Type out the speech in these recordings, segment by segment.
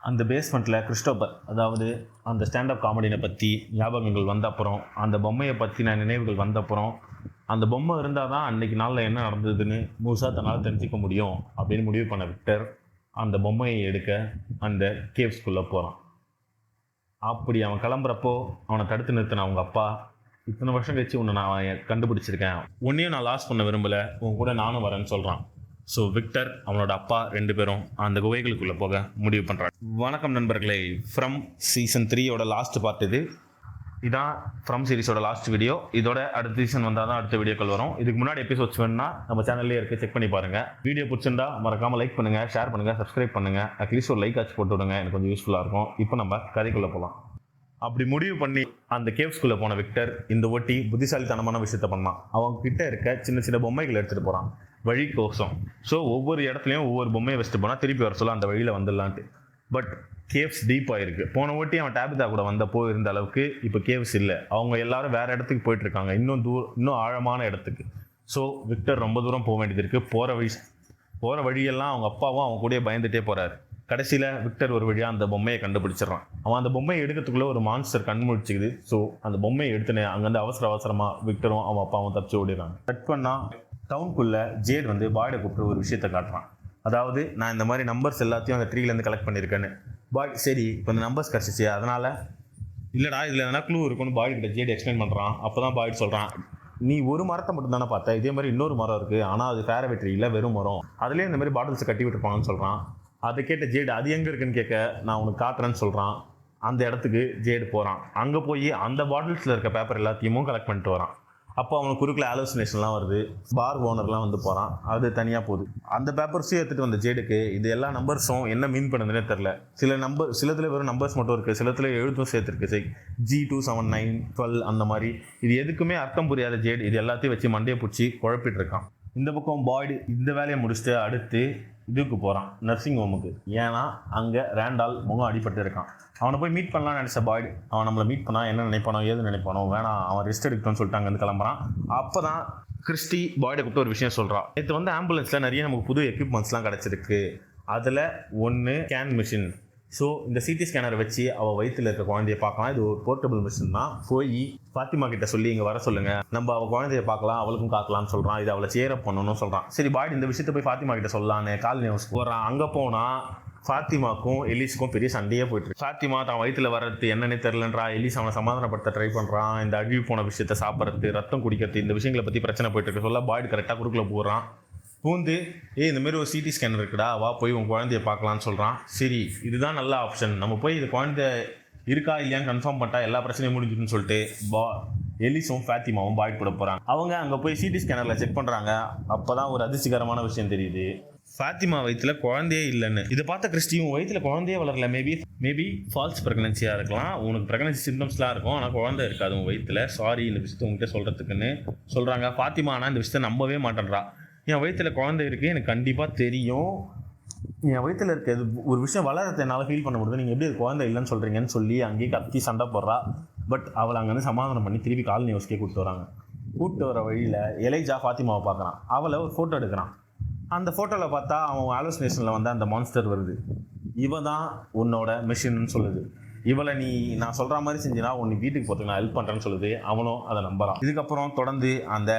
அந்த பேஸ்மெண்ட்டில் கிறிஸ்டோபர், அதாவது அந்த ஸ்டாண்டப் காமெடியை பற்றி ஞாபகங்கள் வந்த அப்புறம், அந்த பொம்மையை பற்றின நினைவுகள் வந்த அப்புறம், அந்த பொம்மை இருந்தால் தான் அன்றைக்கி நாளில் என்ன நடந்ததுன்னு முழுசாக தன்னால் தெரிஞ்சிக்க முடியும் அப்படின்னு முடிவு பண்ண விக்டர் அந்த பொம்மையை எடுக்க அந்த கேவ்ஸ்குள்ளே போகிறான். அப்படி அவன் கிளம்புறப்போ அவனை தடுத்து நிறுத்தின அவங்க அப்பா, இத்தனை வருஷம் கழிச்சு உன்னை நான் கண்டுபிடிச்சிருக்கேன், உன்னையும் நான் லாஸ் பண்ண விரும்பலை, உன் கூட நானும் வரேன்னு சொல்கிறான். ஸோ விக்டர் அவனோட அப்பா 2 பேரும் அந்த குகைகளுக்குள்ளே போக முடிவு பண்ணுறாங்க. வணக்கம் நண்பர்களே, ஃப்ரம் சீசன் 3யோட லாஸ்ட் பார்ட் இதான் ஃப்ரம் சீரிஸோட லாஸ்ட் வீடியோ. இதோட அடுத்த சீசன் வந்தால் தான் அடுத்த வீடியோக்கள் வரும். இதுக்கு முன்னாடி எபிசோட்ஸ் வேணும்னா நம்ம சேனல்லே இருக்குது, செக் பண்ணி பாருங்கள். வீடியோ பிடிச்சிருந்தா மறக்காமல் லைக் பண்ணுங்கள், ஷேர் பண்ணுங்கள், சப்ஸ்கிரைப் பண்ணுங்கள். அட்லீஸ்ட் ஒரு லைக் ஆச்சு போட்டு விடுங்க, எனக்கு கொஞ்சம் யூஸ்ஃபுல்லாக இருக்கும். இப்போ நம்ம கதைக்குள்ளே போகலாம். அப்படி முடிவு பண்ணி அந்த கேவ்ஸ்குள்ளே போன விக்டர் இந்த ஒட்டி புத்திசாலித்தனமான விஷயத்த பண்ணான். அவங்க கிட்ட இருக்க சின்ன சின்ன பொம்மைகளை எடுத்துகிட்டு போகிறான் வழி கோசம். ஸோ ஒவ்வொரு இடத்துலையும் ஒவ்வொரு பொம்மையை வச்சுட்டு போனால் திருப்பி வர சொல்ல அந்த வழியில் வந்துடலான்ட்டு. பட் கேவ்ஸ் டீப்பாக இருக்குது. போன ஓட்டி அவன் டேபிதா கூட வந்தப்போ இருந்த அளவுக்கு இப்போ கேவ்ஸ் இல்லை. அவங்க எல்லாரும் வேறு இடத்துக்கு போயிட்டுருக்காங்க, இன்னும் ஆழமான இடத்துக்கு. ஸோ விக்டர் ரொம்ப தூரம் போக வேண்டியது இருக்குது. போகிற வழியெல்லாம் அவங்க அப்பாவும் அவங்க கூடயே பயந்துகிட்டே போகிறாரு. கடைசியில் விக்டர் ஒரு வழியாக அந்த பொம்மையை கண்டுபிடிச்சிடறான். அவன் அந்த பொம்மையை எடுக்கிறதுக்குள்ளே ஒரு மான்ஸ்டர் கண்டுபிடிச்சிக்குது. ஸோ அந்த பொம்மையை எடுத்துனே அங்கேருந்து அவசரமாக விக்டரும் அவன் அப்பாவும் தப்பிச்சு ஓடிடுறாங்க. கட் பண்ணால் டவுனுக்குள்ளே ஜேட் வந்து பாய்டை கூப்பிட்டு ஒரு விஷயத்தை காட்டுறான். அதாவது, நான் இந்த மாதிரி நம்பர்ஸ் எல்லாத்தையும் அந்த ட்ரீலேருந்து கலெக்ட் பண்ணியிருக்கேன்னு. பாய், சரி இப்போ இந்த நம்பர்ஸ் கிடச்சிச்சு, அதனால் இல்லைடா இதில் எதனா க்ளூ இருக்குன்னு பாய்கிட்ட ஜேட் எக்ஸ்பிளைன் பண்ணுறான். அப்போ தான் பாய்ட் சொல்கிறான், நீ ஒரு மரத்தை மட்டும் தானே பார்த்த, இதே மாதிரி இன்னொரு மரம் இருக்குது, ஆனால் அது ஃபேரவே ட்ரீ இல்லை, வெறும் மரம். அதுலேயே இந்த மாதிரி பாட்டில்ஸை கட்டி விட்டுருப்பாங்கன்னு சொல்கிறான். அதை கேட்ட ஜேடு அது எங்கே இருக்குன்னு கேட்க, நான் உனக்கு காட்டுறேன்னு சொல்கிறான். அந்த இடத்துக்கு ஜேடு போகிறான். அங்கே போய் அந்த பாட்டில்ஸில் இருக்க பேப்பர் எல்லாத்தையும் கலெக்ட் பண்ணிட்டு வரான். அப்போ அவனுக்கு குறுக்கில் ஆலோசனேஷன்லாம் வருது. பார் ஓனர்லாம் வந்து போகிறான். அது தனியாக போகுது. அந்த பேப்பர்ஸையும் எடுத்துகிட்டு வந்த ஜேடுக்கு இது எல்லா நம்பர்ஸும் என்ன மீன் பண்ணுதுன்னே தெரில. சிலத்தில் வெறும் நம்பர்ஸ் மட்டும் இருக்குது, சிலத்தில் எழுத்தும் சேர்த்துருக்கு. G279 12 அந்த மாதிரி. இது எதுக்குமே அர்த்தம் புரியாத ஜேடு இது எல்லாத்தையும் வச்சு மண்டையை பிடிச்சி குழப்பிட்டு இருக்கான். இந்த பக்கம் பாய்டு இந்த வேலையை முடிச்சுட்டு அடுத்து இதுக்கு போகிறான், நர்சிங் ஹோமுக்கு. ஏன்னா அங்கே ரேண்டால் முகம் அடிபட்டு இருக்கான். அவனை போய் மீட் பண்ணலான்னு நினச்ச பாய்டு, அவன் நம்மளை மீட் பண்ணால் என்ன நினைப்பானோ ஏது நினைப்பானோ, வேணாம் அவன் ரெஸ்ட் எடுக்கணும்னு சொல்லிட்டு அங்கேருந்து கிளம்புறான். அப்போ தான் கிறிஸ்டி பாய்டை கூப்பிட்டு ஒரு விஷயம் சொல்கிறான். நேற்று வந்து ஆம்புலன்ஸில் நிறைய நமக்கு புது எக்யூப்மெண்ட்ஸ்லாம் கிடச்சிருக்கு. அதில் ஒன்று ஸ்கேன் மிஷின். ஸோ இந்த சிடி ஸ்கேனரை வச்சு அவள் வயிற்றில் இருக்க குழந்தைய பார்க்கலாம். இது ஒரு போர்ட்டபிள் மிஷின் தான். போய் ஃபாத்திமா கிட்ட சொல்லி இங்கே வர சொல்லுங்கள், நம்ம அவள் குழந்தைய பார்க்கலாம், அவளுக்கும் காக்கலாம்னு சொல்கிறான். இது அவளை சேரப் பண்ணணும்னு சொல்கிறான். சரி பாய்டு இந்த விஷயத்தை போய் ஃபாத்திமா கிட்ட சொல்லலான்னு கால் நியூஸ் போகிறான். அங்கே போனால் ஃபாத்திமாக்கும் எலிஸுக்கும் பெரிய சண்டையே போயிட்டு. ஃபாத்திமா தான் வயிற்றில் வர்றது என்னன்னே தெரிலன்றா. எலிஸ் அவனை சமாதானப்படுத்த ட்ரை பண்ணுறான். இந்த அழுவி போன விஷயத்தை சாப்பிட்றது, ரத்தம் குடிக்கிறது, இந்த விஷயங்களை பற்றி பிரச்சனை போயிட்டு இருக்க சொல்ல பாய்டு கரெக்டாக குறுக்கில் போகிறான். பூந்து இந்த மாதிரி ஒரு சிடி ஸ்கேனர் இருக்குடா, வா போய் உன் குழந்தைய பார்க்கலான்னு சொல்கிறான். சரி இதுதான் நல்ல ஆப்ஷன், நம்ம போய் இது குழந்தை இருக்கா இல்லையான்னு கன்ஃபார்ம் பண்ணிட்டா எல்லா பிரச்சனையும் முடிஞ்சுன்னு சொல்லிட்டு எலிஸும் ஃபாத்திமாவும் பாய்ட் கூட போகிறாங்க. அவங்க அங்கே போய் சிடி ஸ்கேனரில் செக் பண்ணுறாங்க. அப்போ தான் ஒரு அதிர்ச்சிகரமான விஷயம் தெரியுது, ஃபாத்திமா வயிற்றில் குழந்தையே இல்லைன்னு. இதை பார்த்த கிறிஸ்டியும் வயிற்றில் குழந்தையே வளரல, மேபி ஃபால்ஸ் ப்ரெக்னன்சியாக இருக்கலாம், உனக்கு ப்ரெக்னன்சி சிம்டம்ஸ்லாம் இருக்கும், ஆனால் குழந்தை இருக்காது உன் வயிற்றில், சாரி இந்த விஷயத்தை உங்கள்கிட்ட சொல்கிறதுக்குன்னு சொல்கிறாங்க. ஃபாத்திமா ஆனால் இந்த விஷயத்தை நம்பவே மாட்டேன்றா. என் வயிற்றில் குழந்தை இருக்குது, எனக்கு கண்டிப்பாக தெரியும், என் வயிற்றில் இருக்க ஒரு விஷயம் வளரத்தை என்னால் ஃபீல் பண்ண முடியுது, நீங்கள் எப்படி அது குழந்தை இல்லைன்னு சொல்கிறீங்கன்னு சொல்லி அங்கேயே கத்தி சண்டை போடுறா. பட் அவளை அங்கேருந்து சமாதானம் பண்ணி திருப்பி காலனி ஹவுஸ்க்கே கூப்பிட்டு வராங்க. கூப்பிட்டு வர வழியில் எலைஜா ஃபாத்திமாவை பார்க்குறான். அவளை ஒரு ஃபோட்டோ எடுக்கிறான். அந்த ஃபோட்டோவில் பார்த்தா அவன் ஆலோசனேஷனில் வந்து அந்த மான்ஸ்டர் வருது. இவன் தான் உன்னோட மிஷின்னு சொல்லுது. இவளை நான் சொல்கிற மாதிரி செஞ்சுனா உன் வீட்டுக்கு போகிறதுக்கு நான் ஹெல்ப் பண்ணுறேன்னு சொல்லுது. அவனும் அதை நம்புறான். இதுக்கப்புறம் தொடர்ந்து அந்த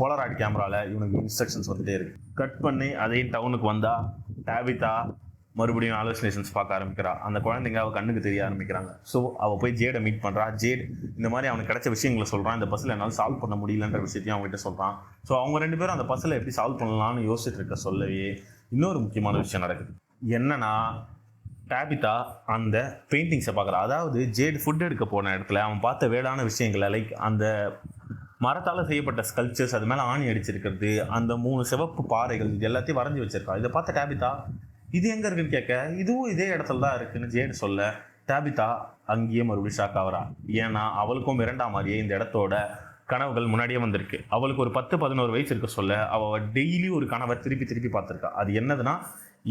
போலராய்டு கேமராவில் இவனுக்கு இன்ஸ்ட்ரக்ஷன்ஸ் வந்துட்டே இருக்குது. கட் பண்ணி அதே டவுனுக்கு வந்தால் டேபிதா மறுபடியும் ஆலோசனேஷன்ஸ் பார்க்க ஆரம்பிக்கிறா. அந்த குழந்தைங்க அவள் கண்ணுக்கு தெரிய ஆரம்பிக்கிறாங்க. ஸோ அவள் போய் ஜேடை மீட் பண்ணுறா. ஜேட் இந்த மாதிரி அவனுக்கு கிடைச்ச விஷயங்களை சொல்கிறான். இந்த பஸ்ஸில் என்னால் சால்வ் பண்ண முடியலன்ற விஷயத்தையும் அவங்ககிட்ட சொல்கிறான். ஸோ அவங்க 2 பேரும் அந்த பஸ்ஸில் எப்படி சால்வ் பண்ணலான்னு யோசிச்சுட்டு இருக்க சொல்லவே இன்னொரு முக்கியமான விஷயம் நடக்குது. என்னன்னா, டேபிதா அந்த பெயிண்டிங்ஸை பார்க்குறா. அதாவது ஜேட் ஃபுட் எடுக்க போன இடத்துல அவன் பார்த்த வேடான விஷயங்களை, லைக் அந்த மரத்தால் செய்யப்பட்ட ஸ்கல்ப்சர்ஸ், அது மேலே ஆணி அடிச்சிருக்கிறது, அந்த 3 சிவப்பு பாறைகள், இது எல்லாத்தையும் வரைஞ்சி வச்சிருக்கா. இதை பார்த்த டேபிதா இது எங்கே இருக்குன்னு கேட்க, இதுவும் இதே இடத்துல தான் இருக்குன்னு ஜேட் சொல்ல, டேபிதா அங்கேயே மறுபடியும் ஷாக் ஆகிறா. ஏன்னா அவளுக்கும் மிரண்டா மாதிரியே இந்த இடத்தோட கனவுகள் முன்னாடியே வந்திருக்கு. அவளுக்கு ஒரு 10-11 வயசு இருக்க சொல்ல அவள் டெய்லி ஒரு கனவை திருப்பி பார்த்துருக்கா. அது என்னதுன்னா,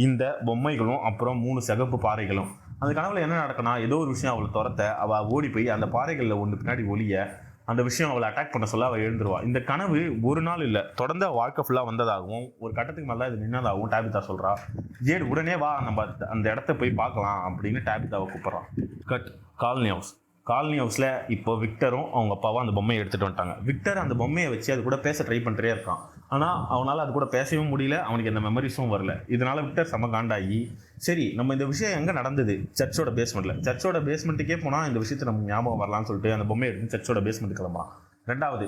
இந்த பொம்மைகளும் அப்புறம் 3 சிகப்பு பாறைகளும். அந்த கனவுல என்ன நடக்குன்னா, ஏதோ ஒரு விஷயம் அவளை துரத்த அவள் ஓடி போய் அந்த பாறைகளில் ஒன்று பின்னாடி ஒளிய அந்த விஷயம் அவளை அட்டாக் பண்ண சொல்ல அவள் எழுந்துருவா. இந்த கனவு ஒரு நாள் இல்லை, தொடர்ந்து வாழ்க்கை ஃபுல்லாக வந்ததாகவும் ஒரு கட்டத்துக்கு மேலே இது நின்னதாகவும் டாபிதா சொல்கிறா. ஜேட் உடனே வா நம்ம அந்த இடத்த போய் பார்க்கலாம் அப்படின்னு டாபிதாவை கூப்பிட்றான். Cut colony house. காலனி ஹவுஸில் இப்போ விக்டரும் அவங்க அப்பாவும் அந்த பொம்மையை எடுத்துகிட்டு வந்துட்டாங்க. விக்டர் அந்த பொம்மையை வச்சு அது கூட பேச ட்ரை பண்ணிட்டே இருக்கான். ஆனால் அவனால் அது கூட பேசவும் முடியல, அவனுக்கு எந்த மெமரிஸும் வரல. இதனால் விக்டர் செம காண்டாகி, சரி நம்ம இந்த விஷயம் எங்கே நடந்தது, சர்ச்சோட பேஸ்மெண்ட்டில், சர்ச்சோட பேஸ்மெண்ட்டுக்கே போனால் இந்த விஷயத்தை நமக்கு ஞாபகம் வரலான்னு சொல்லிட்டு அந்த பொம்மையை எடுத்து சர்ச்சோட பேஸ்மெண்ட்டு கிளம்புறான். ரெண்டாவது,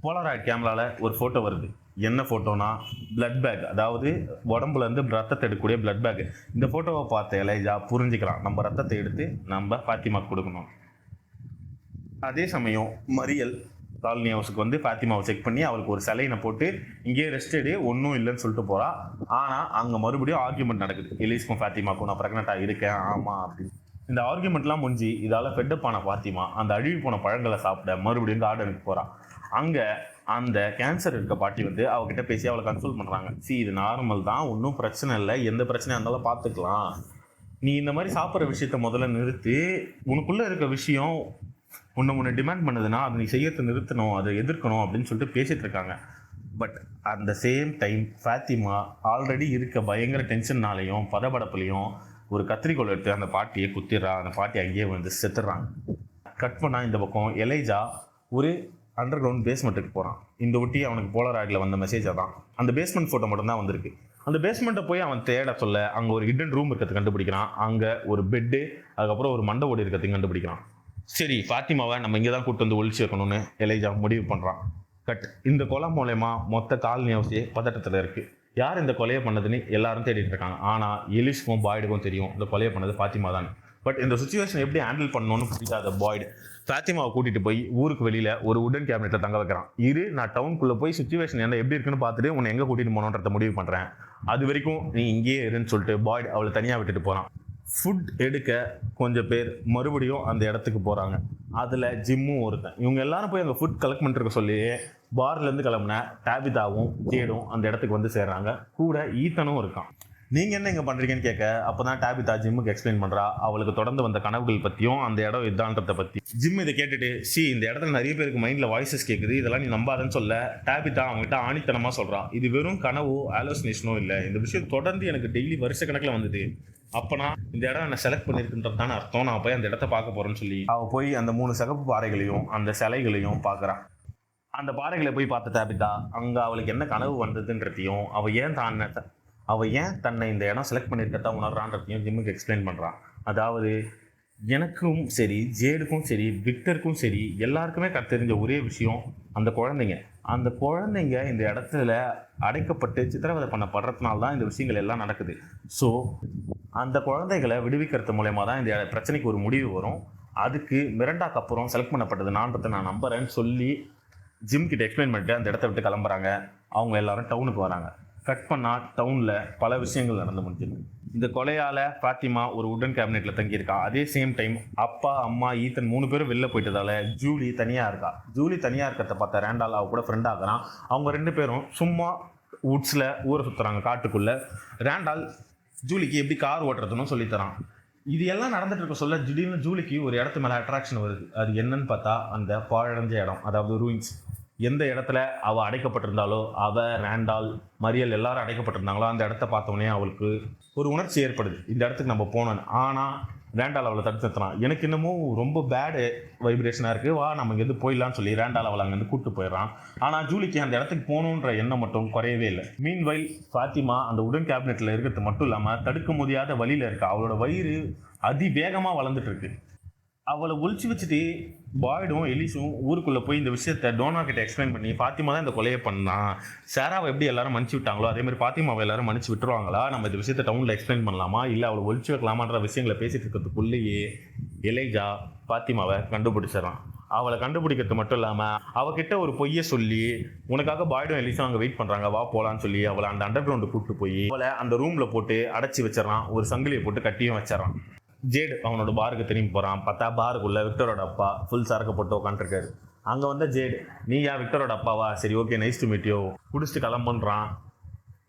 போலராய்ட் கேமராவில் ஒரு ஃபோட்டோ வருது. என்ன ஃபோட்டோனா பிளட் பேக், அதாவது உடம்புலேருந்து ரத்தத்தை எடுக்கக்கூடிய பிளட் பேக். இந்த ஃபோட்டோவை பார்த்த எலைஜா புரிஞ்சுக்கலாம், நம்ம ரத்தத்தை எடுத்து நம்ம ஃபாத்திமாவுக்கு கொடுக்கணும். அதே சமயம் மரியல் காலனி ஹவுஸுக்கு வந்து ஃபாத்திமாவை செக் பண்ணி அவளுக்கு ஒரு சிலையினை போட்டு இங்கேயே ரெஸ்ட் எடு ஒன்றும் இல்லைன்னு சொல்லிட்டு போகிறா. ஆனால் அங்கே மறுபடியும் ஆர்கியூமெண்ட் நடக்குது. எலிஸ்க்கும் ஃபாத்திமாக்கும் நான் ப்ரெக்னெண்ட்டாக இருக்கேன் ஆமாம் அப்படின்னு. இந்த ஆர்கியூமெண்ட்லாம் முடிஞ்சு இதால் ஃபெட்டப் ஆன ஃபாத்திமா அந்த அழுகி போன பழங்களை சாப்பிட மறுபடியும் கார்டனுக்கு போகிறான். அங்கே அந்த கேன்சர் இருக்க பாட்டி வந்து அவகிட்ட பேசி அவளை கன்சல்ட் பண்ணுறாங்க. இது நார்மல் தான், ஒன்றும் பிரச்சனை இல்லை, எந்த பிரச்சனையாக இருந்தாலும் பார்த்துக்கலாம், நீ இந்த மாதிரி சாப்பிட்ற விஷயத்த முதல்ல நிறுத்து, உனக்குள்ளே இருக்க விஷயம் முன்ன டிமாண்ட் பண்ணுதுன்னா அதை நீ செய்யறதை நிறுத்தணும், அதை எதிர்க்கணும் அப்படின்னு சொல்லிட்டு பேசிகிட்டு இருக்காங்க. பட் அந்த சேம் டைம் ஃபாத்திமா ஆல்ரெடி இருக்க பயங்கர டென்ஷன்னாலையும் பதபடப்புலையும் ஒரு கத்திரிக்கோள் எடுத்து அந்த பாட்டியை குத்திடுறா. அந்த பாட்டி அங்கேயே வந்து செத்துடுறாங்க. கட் பண்ணால் இந்த பக்கம் எலைஜா ஒரு அண்டர் கிரவுண்ட் பேஸ்மெண்ட்டுக்கு போகிறான். இந்த ஒட்டி அவனுக்கு போலராய்டில் வந்த மெசேஜாக தான் அந்த பேஸ்மெண்ட் ஃபோட்டோ மட்டும்தான் வந்திருக்கு. அந்த பேஸ்மெண்ட்டை போய் அவன் தேட சொல்ல அங்கே ஒரு ஹிடன் ரூம் இருக்கிறது கண்டுபிடிக்கிறான். அங்கே ஒரு பெட்டு, அதுக்கப்புறம் ஒரு மண்டை ஓடி இருக்கிறது கண்டுபிடிக்கிறான். சரி, ஃபாத்திமாவை நம்ம இங்கே தான் கூப்பிட்டு வந்து ஒழிச்சு வைக்கணும்னு எலைஜா முடிவு பண்ணுறான். கட் இந்த கொலை மூலயமா மொத்த காலனி ஹவுஸே பதட்டத்தில் இருக்குது. யார் இந்த கொலையை பண்ணதுன்னு எல்லாரும் தேடிட்டு இருக்காங்க. ஆனால் எலிஸ்க்கும் பாய்டுக்கும் தெரியும் இந்த கொலையை பண்ணது ஃபாத்திமா தான். பட் இந்த சுச்சுவேஷன் எப்படி ஹேண்டில் பண்ணணும்னு புரியாத பாய்டு ஃபாத்திமாவை கூட்டிகிட்டு போய் ஊருக்கு வெளியில் ஒரு உடன் கேபினெட்டில் தங்க வைக்கிறான். நான் டவுனுக்குள்ளே போய் சுச்சுவேஷன் என்ன எப்படி இருக்குன்னு பார்த்துட்டு உன்னை எங்கே கூட்டிகிட்டு போகணுன்றத முடிவு பண்ணுறேன், அது வரைக்கும் நீ இங்கேயே இருன்னு சொல்லிட்டு பாய்டு அவளை தனியாக விட்டுட்டு போகிறான். ஃபுட் எடுக்க கொஞ்சம் பேர் மறுபடியும் அந்த இடத்துக்கு போகிறாங்க. அதில் ஜிம்மும் ஒருத்தன். இவங்க எல்லாரும் போய் அங்கே ஃபுட் கலெக்ட் பண்ணிருக்க சொல்லி பார்லேருந்து கிளம்புன டாபிதாவும் ஜேடும் அந்த இடத்துக்கு வந்து சேர்றாங்க. கூட ஈத்தனும் இருக்கான். நீங்கள் என்ன இங்கே பண்ணுறீங்கன்னு கேட்க அப்போ தான் டாபிதா ஜிம்முக்கு எக்ஸ்பிளைன் பண்ணுறா. அவளுக்கு தொடர்ந்து வந்த கனவுகள் பற்றியும் அந்த இடம் இதான்றதை பற்றி. ஜிம் இதை கேட்டுட்டு இந்த இடத்துல நிறைய பேருக்கு மைண்டில் வாய்ஸஸ் கேட்குது, இதெல்லாம் நீ நம்பாதன்னு சொல்ல டாபிதா அவங்ககிட்ட ஆணித்தனமாக சொல்கிறா. இது வெறும் கனவோ ஆலோசனேஷனோ இல்லை, இந்த விஷயம் தொடர்ந்து எனக்கு டெய்லி வருஷக்கணக்கில் வந்தது. அப்போனா இந்த இடம் என்ன செலக்ட் பண்ணியிருக்குன்றதான அர்த்தம், நான் போய் அந்த இடத்த பார்க்க போகிறேன்னு சொல்லி அவள் போய் அந்த 3 சிகப்பு பாறைகளையும் அந்த சிலைகளையும் பார்க்குறான். அந்த பாறைகளை போய் பார்த்த டாபிதா அங்கே அவளுக்கு என்ன கனவு வந்ததுன்றதையும் அவள் ஏன் தன்னை இந்த இடம் செலக்ட் பண்ணியிருக்கதா உணர்றான்றதையும் ஜிம்முக்கு எக்ஸ்பிளைன் பண்ணுறான். அதாவது எனக்கும் சரி, ஜேடுக்கும் சரி, விக்டருக்கும் சரி, எல்லாருக்குமே தெரிஞ்ச ஒரே விஷயம் அந்த குழந்தைங்க இந்த இடத்துல அடைக்கப்பட்டு சித்திரவதை பண்ணப்படுறதுனால தான் இந்த விஷயங்கள் எல்லாம் நடக்குது. ஸோ அந்த குழந்தைகளை விடுவிக்கிறது மூலயமா தான் இந்த பிரச்சனைக்கு ஒரு முடிவு வரும். அதுக்கு மிரண்டாக்கு அப்புறம் செலக்ட் பண்ணப்பட்டது நான்றதை நான் நம்புறேன்னு சொல்லி ஜிம் கிட்ட எக்ஸ்பிளைன் பண்ணிட்டு அந்த இடத்த விட்டு கிளம்புறாங்க. அவங்க எல்லாரும் டவுனுக்கு வராங்க. கட் பண்ணால் டவுனில் பல விஷயங்கள் நடந்து முடிஞ்சிருக்கு. இந்த கொலையால் ஃபாத்திமா ஒரு உடன் கேபினெட்டில் தங்கியிருக்கா. அதே சேம் டைம் அப்பா, அம்மா, ஈத்தன் 3 பேரும் வெளில போயிட்டதால ஜூலி தனியாக இருக்கா. ஜூலி தனியாக இருக்கிறத பார்த்த ரேண்டால் அவ கூட ஃப்ரெண்ட் ஆகிறான். அவங்க 2 பேரும் சும்மா வுட்ஸில் ஊரை சுற்றுறாங்க காட்டுக்குள்ளே. ரேண்டால் ஜூலிக்கு எப்படி கார் ஓட்டுறதுன்னு சொல்லித்தரான். இது எல்லாம் நடந்துட்டு இருக்க சொல்ல திடீர்னு ஜூலிக்கு ஒரு இடத்து மேலே அட்ராக்ஷன் வருது. அது என்னன்னு பார்த்தா அந்த பாழடைஞ்ச இடம், அதாவது ரூயின்ஸ். எந்த இடத்துல அவள் அடைக்கப்பட்டிருந்தாலோ, ரேண்டால், மரியல் எல்லாரும் அடைக்கப்பட்டிருந்தாங்களோ அந்த இடத்த பார்த்தோன்னே அவளுக்கு ஒரு உணர்ச்சி ஏற்படுது, இந்த இடத்துக்கு நம்ம போனோன்னு. ஆனால் ரேண்டால் அவளை தடுத்து நிறுத்தினான். எனக்கு இன்னமும் ரொம்ப பேடு வைப்ரேஷனாக இருக்குது, வா நம்ம இங்கேருந்து போயிடலான்னு சொல்லி ரேண்டால் அவளை அங்கேருந்து கூப்பிட்டு போயிடறான். ஆனால் ஜூலிக்கு அந்த இடத்துக்கு போகணுன்ற எண்ணம் மட்டும் குறையவே இல்லை. மீன்வைல் ஃபாத்திமா அந்த உடன் கேபினெட்டில் இருக்கிறது மட்டும் இல்லாமல் தடுக்க முடியாத வழியில் இருக்கா. அவளோட வயிறு அதிவேகமாக வளர்ந்துட்டு இருக்கு. அவளை ஒழிச்சு வச்சுட்டு பாய்டும் எலிஸும் ஊருக்குள்ளே போய் இந்த விஷயத்த டோனா கிட்ட எக்ஸ்பிளைன் பண்ணி ஃபாத்திமா தான் இந்த கொலையை பண்ணான், சாராவை எப்படி எல்லாரும் மன்னிச்சு விட்டாங்களோ அதே மாதிரி ஃபாத்திமாவை எல்லாரும் மன்னிச்சு விட்டுருவாங்களா, நம்ம இந்த விஷயத்தை டவுனில் எக்ஸ்பிளைன் பண்ணலாமா இல்லை அவளை ஒழிச்சு வைக்கலாமான்ற விஷயங்களை பேசிட்டு இருக்கிறதுக்குள்ளேயே எலைஜா ஃபாத்திமாவை கண்டுபிடிச்சிடறான். அவளை கண்டுபிடிக்கிறது மட்டும் இல்லாமல் அவகிட்ட ஒரு பொய்யை சொல்லி உனக்காக பாய்டும் எலிஸும் அங்கே வெயிட் பண்ணுறாங்க, வா போகலான்னு சொல்லி அவளை அந்த அண்டர் கிரவுண்டு கூப்பிட்டு போய் அவளை அந்த ரூமில் போட்டு அடைச்சி வச்சிடறான். ஒரு சங்கிலியை போட்டு கட்டியும் வச்சிடறான். ஜேட் அவனோட பாருக்கு திரும்பி போகிறான். பார்த்தா பாருக்குள்ளே விக்டரோட அப்பா ஃபுல் சரக்கு போட்டு உட்காந்துருக்காரு. அங்கே வந்த ஜேட், நீயா விக்டரோட அப்பாவா, சரி okay nice to meet you, குடிச்சிட்டு கிளம்புன்றான்.